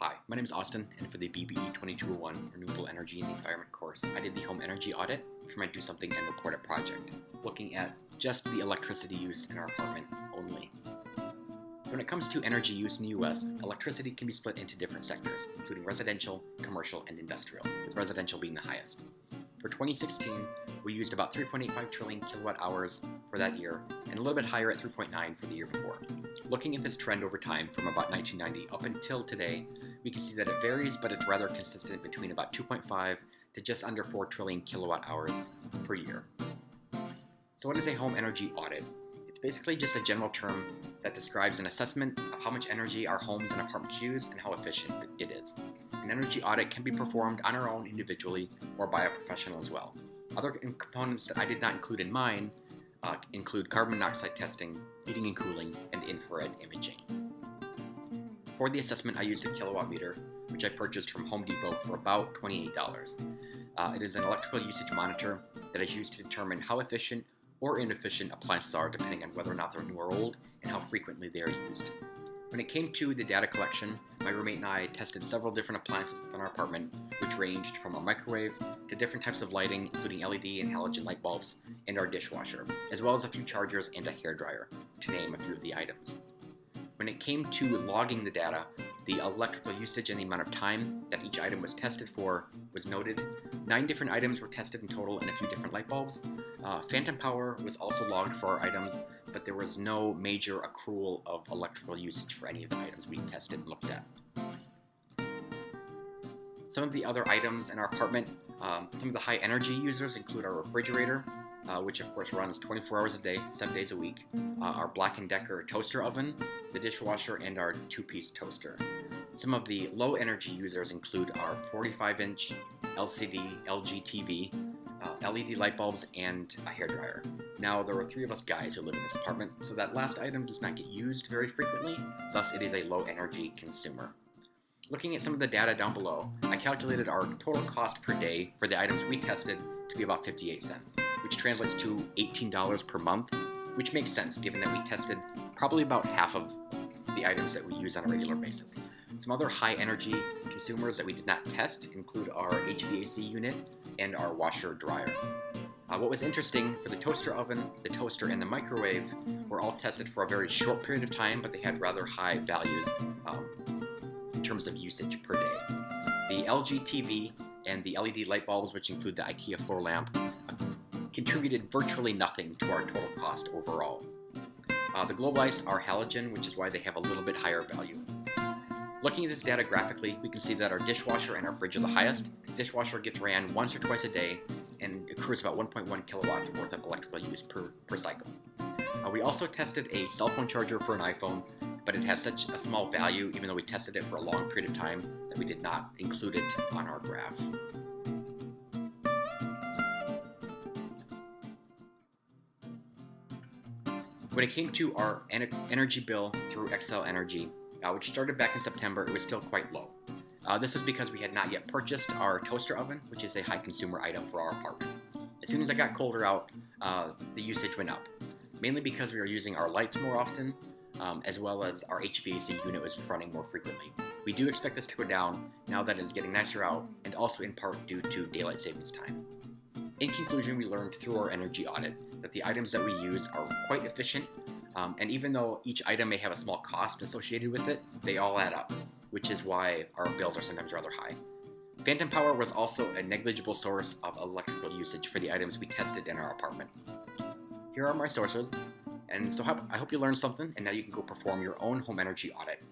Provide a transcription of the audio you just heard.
Hi, my name is Austin, and for the BBE 2201 Renewable Energy and the Environment course, I did the home energy audit for my Do Something and Report It project, looking at just the electricity use in our apartment only. So when it comes to energy use in the US, electricity can be split into different sectors, including residential, commercial, and industrial, with residential being the highest. For 2016, we used about 3.85 trillion kilowatt hours for that year, and a little bit higher at 3.9 for the year before. Looking at this trend over time from about 1990 up until today, we can see that it varies, but it's rather consistent between about 2.5 to just under 4 trillion kilowatt hours per year. So what is a home energy audit? It's basically just a general term that describes an assessment of how much energy our homes and apartments use and how efficient it is. An energy audit can be performed on our own individually or by a professional as well. Other components that I did not include in mine include carbon monoxide testing, heating and cooling, and infrared imaging. For the assessment, I used a kilowatt meter, which I purchased from Home Depot for about $28. It is an electrical usage monitor that is used to determine how efficient or inefficient appliances are depending on whether or not they're new or old and how frequently they are used. When it came to the data collection, my roommate and I tested several different appliances within our apartment, which ranged from a microwave to different types of lighting, including LED and halogen light bulbs, and our dishwasher, as well as a few chargers and a hairdryer, to name a few of the items. When it came to logging the data, the electrical usage and the amount of time that each item was tested for was noted. 9 different items were tested in total and a few different light bulbs. Phantom power was also logged for our items, but there was no major accrual of electrical usage for any of the items we tested and looked at. Some of the other items in our apartment, some of the high energy users include our refrigerator, which of course runs 24 hours a day, 7 days a week, our Black & Decker toaster oven, the dishwasher, and our 2-piece toaster. Some of the low energy users include our 45-inch LCD LG TV, LED light bulbs, and a hairdryer. Now, there are 3 of us guys who live in this apartment, so that last item does not get used very frequently, thus it is a low energy consumer. Looking at some of the data down below, I calculated our total cost per day for the items we tested to be about 58 cents, which translates to $18 per month, which makes sense given that we tested probably about half of the items that we use on a regular basis. Some other high energy consumers that we did not test include our HVAC unit and our washer dryer. What was interesting for the toaster oven, the toaster, and the microwave were all tested for a very short period of time, but they had rather high values in terms of usage per day. The LG TV and the LED light bulbs, which include the IKEA floor lamp, contributed virtually nothing to our total cost overall. The glow lights are halogen, which is why they have a little bit higher value. Looking at this data graphically, we can see that our dishwasher and our fridge are the highest. The dishwasher gets ran once or twice a day and accrues about 1.1 kilowatts worth of electrical use per cycle. We also tested a cell phone charger for an iPhone, but it has such a small value, even though we tested it for a long period of time, that we did not include it on our graph. When it came to our energy bill through Xcel Energy, which started back in September, it was still quite low. This was because we had not yet purchased our toaster oven, which is a high consumer item for our apartment. As soon as it got colder out, the usage went up, mainly because we were using our lights more often, as well as our HVAC unit was running more frequently. We do expect this to go down now that it is getting nicer out, and also in part due to daylight savings time. In conclusion, we learned through our energy audit that the items that we use are quite efficient, and even though each item may have a small cost associated with it, they all add up, which is why our bills are sometimes rather high. Phantom power was also a negligible source of electrical usage for the items we tested in our apartment. Here are my sources, and so I hope you learned something, and now you can go perform your own home energy audit.